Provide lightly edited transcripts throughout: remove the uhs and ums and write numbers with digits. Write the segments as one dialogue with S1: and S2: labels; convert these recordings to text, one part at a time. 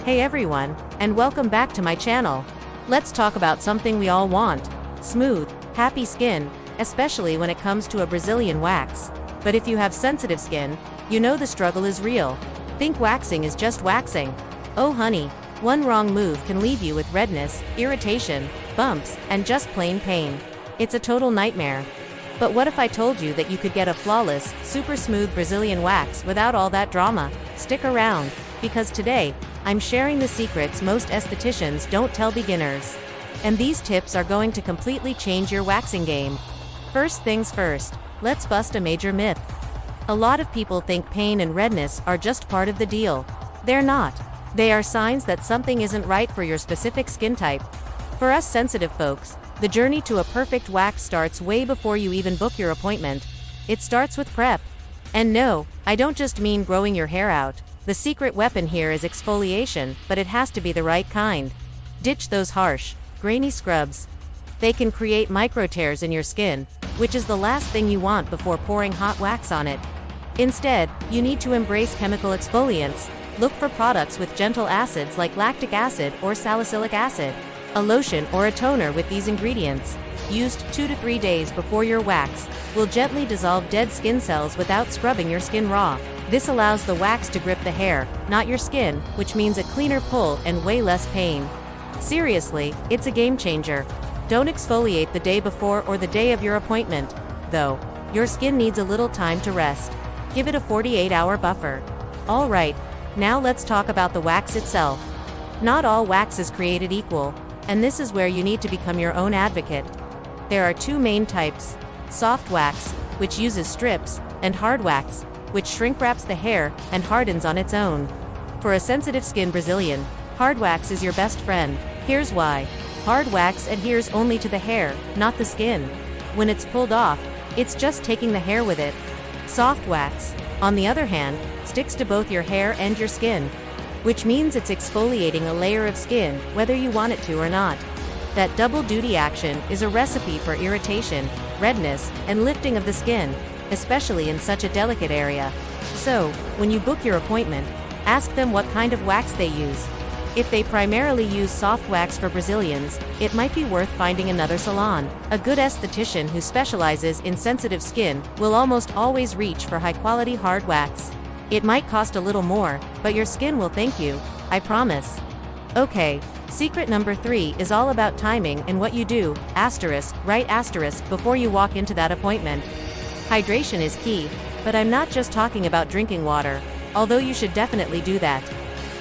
S1: Hey everyone, and welcome back to my channel. Let's talk about something we all want. Smooth, happy skin, especially when it comes to a Brazilian wax. But if you have sensitive skin, you know the struggle is real. Think waxing is just waxing. Oh honey, one wrong move can leave you with redness, irritation, bumps, and just plain pain. It's a total nightmare. But what if I told you that you could get a flawless, super smooth Brazilian wax without all that drama? Stick around, because today, I'm sharing the secrets most estheticians don't tell beginners. And these tips are going to completely change your waxing game. First things first, let's bust a major myth. A lot of people think pain and redness are just part of the deal. They're not. They are signs that something isn't right for your specific skin type. For us sensitive folks, the journey to a perfect wax starts way before you even book your appointment. It starts with prep. And no, I don't just mean growing your hair out. The secret weapon here is exfoliation, but it has to be the right kind. Ditch those harsh, grainy scrubs. They can create micro tears in your skin, which is the last thing you want before pouring hot wax on it. Instead, you need to embrace chemical exfoliants. Look for products with gentle acids like lactic acid or salicylic acid. A lotion or a toner with these ingredients, used 2 to 3 days before your wax, will gently dissolve dead skin cells without scrubbing your skin raw. This allows the wax to grip the hair, not your skin, which means a cleaner pull and way less pain. Seriously, it's a game changer. Don't exfoliate the day before or the day of your appointment, though. Your skin needs a little time to rest. Give it a 48-hour buffer. Alright, now let's talk about the wax itself. Not all wax is created equal, and this is where you need to become your own advocate. There are two main types: soft wax, which uses strips, and hard wax, which shrink wraps the hair and hardens on its own. For a sensitive skin Brazilian, hard wax is your best friend. Here's why. Hard wax adheres only to the hair, not the skin. When it's pulled off, it's just taking the hair with it. Soft wax, on the other hand, sticks to both your hair and your skin, which means it's exfoliating a layer of skin, whether you want it to or not. That double duty action is a recipe for irritation, redness, and lifting of the skin, especially in such a delicate area. So, when you book your appointment, ask them what kind of wax they use. If they primarily use soft wax for Brazilians, it might be worth finding another salon. A good esthetician who specializes in sensitive skin will almost always reach for high-quality hard wax. It might cost a little more, but your skin will thank you, I promise. Okay, secret number 3 is all about timing and what you do, before you walk into that appointment. Hydration is key, but I'm not just talking about drinking water, although you should definitely do that.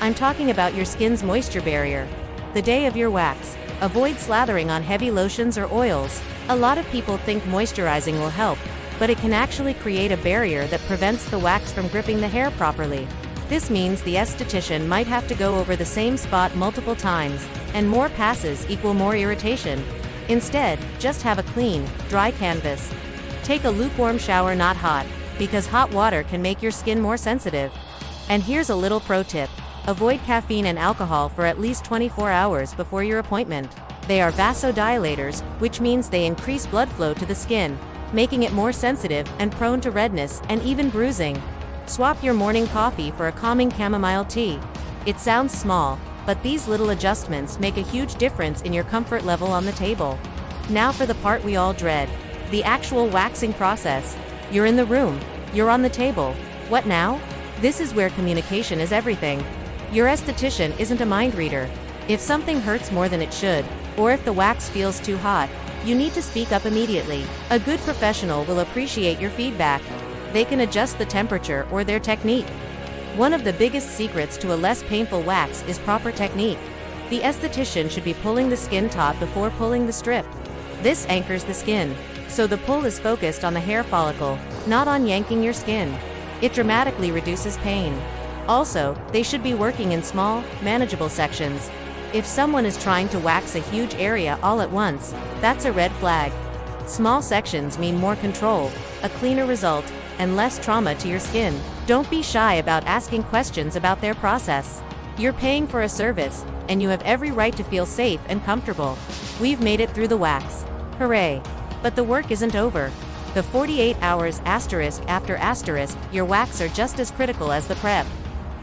S1: I'm talking about your skin's moisture barrier. The day of your wax, avoid slathering on heavy lotions or oils. A lot of people think moisturizing will help, but it can actually create a barrier that prevents the wax from gripping the hair properly. This means the esthetician might have to go over the same spot multiple times, and more passes equal more irritation. Instead, just have a clean, dry canvas. Take a lukewarm shower, not hot, because hot water can make your skin more sensitive. And here's a little pro tip. Avoid caffeine and alcohol for at least 24 hours before your appointment. They are vasodilators, which means they increase blood flow to the skin, making it more sensitive and prone to redness and even bruising. Swap your morning coffee for a calming chamomile tea. It sounds small, but these little adjustments make a huge difference in your comfort level on the table. Now for the part we all dread. The actual waxing process. You're in the room. You're on the table. What now? This is where communication is everything. Your esthetician isn't a mind reader. If something hurts more than it should, or if the wax feels too hot, you need to speak up immediately. A good professional will appreciate your feedback. They can adjust the temperature or their technique. One of the biggest secrets to a less painful wax is proper technique. The esthetician should be pulling the skin taut before pulling the strip. This anchors the skin, so the pull is focused on the hair follicle, not on yanking your skin. It dramatically reduces pain. Also, they should be working in small, manageable sections. If someone is trying to wax a huge area all at once, that's a red flag. Small sections mean more control, a cleaner result, and less trauma to your skin. Don't be shy about asking questions about their process. You're paying for a service, and you have every right to feel safe and comfortable. We've made it through the wax. Hooray! But the work isn't over. The 48 hours **, your wax are just as critical as the prep.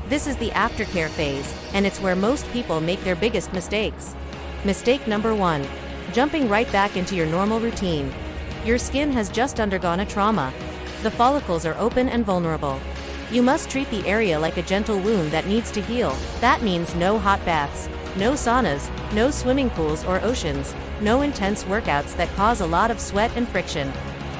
S1: This is the aftercare phase, and it's where most people make their biggest mistakes. Mistake number 1. Jumping right back into your normal routine. Your skin has just undergone a trauma. The follicles are open and vulnerable. You must treat the area like a gentle wound that needs to heal. That means no hot baths, no saunas, no swimming pools or oceans, no intense workouts that cause a lot of sweat and friction.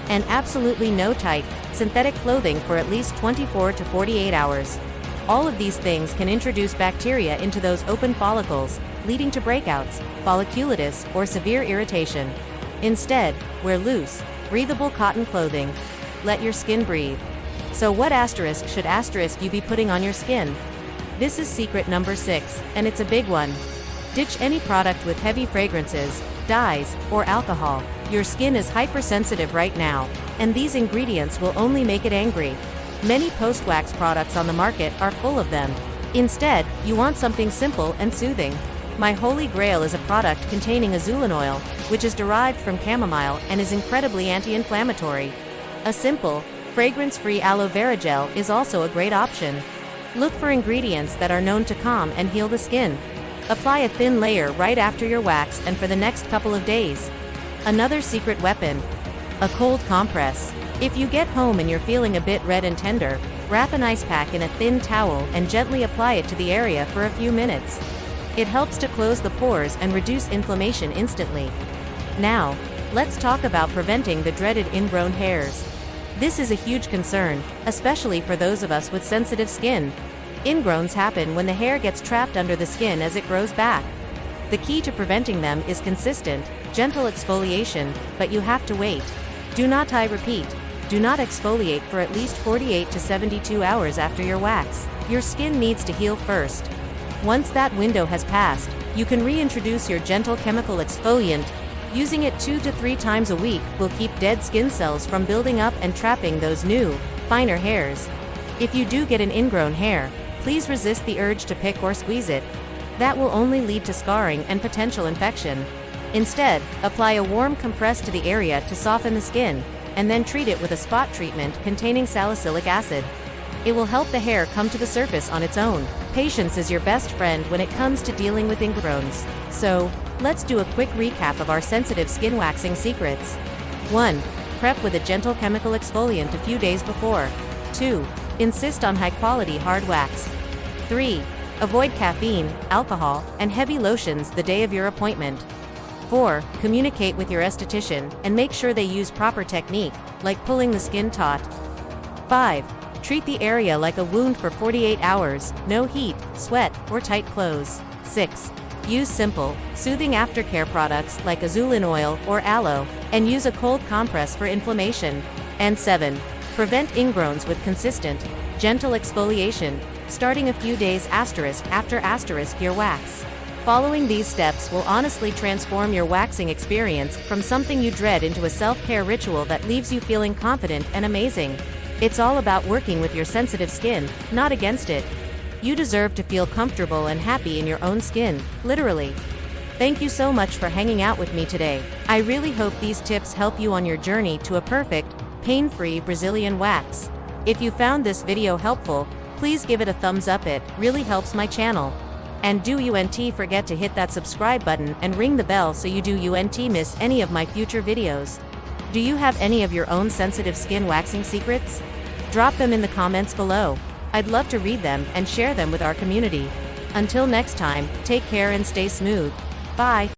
S1: And absolutely no tight, synthetic clothing for at least 24 to 48 hours. All of these things can introduce bacteria into those open follicles, leading to breakouts, folliculitis, or severe irritation. Instead, wear loose, breathable cotton clothing. Let your skin breathe. So what asterisk should you be putting on your skin? This is secret number 6, and it's a big one. Ditch any product with heavy fragrances, dyes, or alcohol. Your skin is hypersensitive right now, and these ingredients will only make it angry. Many post-wax products on the market are full of them. Instead, you want something simple and soothing. My holy grail is a product containing azulin oil, which is derived from chamomile and is incredibly anti-inflammatory. A simple, fragrance-free aloe vera gel is also a great option. Look for ingredients that are known to calm and heal the skin. Apply a thin layer right after your wax and for the next couple of days. Another secret weapon. A cold compress. If you get home and you're feeling a bit red and tender, wrap an ice pack in a thin towel and gently apply it to the area for a few minutes. It helps to close the pores and reduce inflammation instantly. Now, let's talk about preventing the dreaded ingrown hairs. This is a huge concern, especially for those of us with sensitive skin. Ingrowns happen when the hair gets trapped under the skin as it grows back. The key to preventing them is consistent, gentle exfoliation, but you have to wait. Do not repeat. Do not exfoliate for at least 48 to 72 hours after your wax. Your skin needs to heal first. Once that window has passed, you can reintroduce your gentle chemical exfoliant. Using it 2 to 3 times a week will keep dead skin cells from building up and trapping those new, finer hairs. If you do get an ingrown hair, please resist the urge to pick or squeeze it. That will only lead to scarring and potential infection. Instead, apply a warm compress to the area to soften the skin, and then treat it with a spot treatment containing salicylic acid. It will help the hair come to the surface on its own. Patience is your best friend when it comes to dealing with ingrowns. So, let's do a quick recap of our sensitive skin waxing secrets. 1. Prep with a gentle chemical exfoliant a few days before. 2. Insist on high-quality hard wax. 3. Avoid caffeine, alcohol, and heavy lotions the day of your appointment. 4. Communicate with your esthetician and make sure they use proper technique, like pulling the skin taut. 5. Treat the area like a wound for 48 hours, no heat, sweat, or tight clothes. 6. Use simple, soothing aftercare products like azulin oil or aloe, and use a cold compress for inflammation. And 7. Prevent ingrowns with consistent, gentle exfoliation, starting a few days after your wax. Following these steps will honestly transform your waxing experience from something you dread into a self-care ritual that leaves you feeling confident and amazing. It's all about working with your sensitive skin, not against it. You deserve to feel comfortable and happy in your own skin, literally. Thank you so much for hanging out with me today. I really hope these tips help you on your journey to a perfect, pain-free Brazilian wax. If you found this video helpful, please give it a thumbs up, it really helps my channel. And do forget to hit that subscribe button and ring the bell so you don't miss any of my future videos. Do you have any of your own sensitive skin waxing secrets? Drop them in the comments below. I'd love to read them and share them with our community. Until next time, take care and stay smooth. Bye.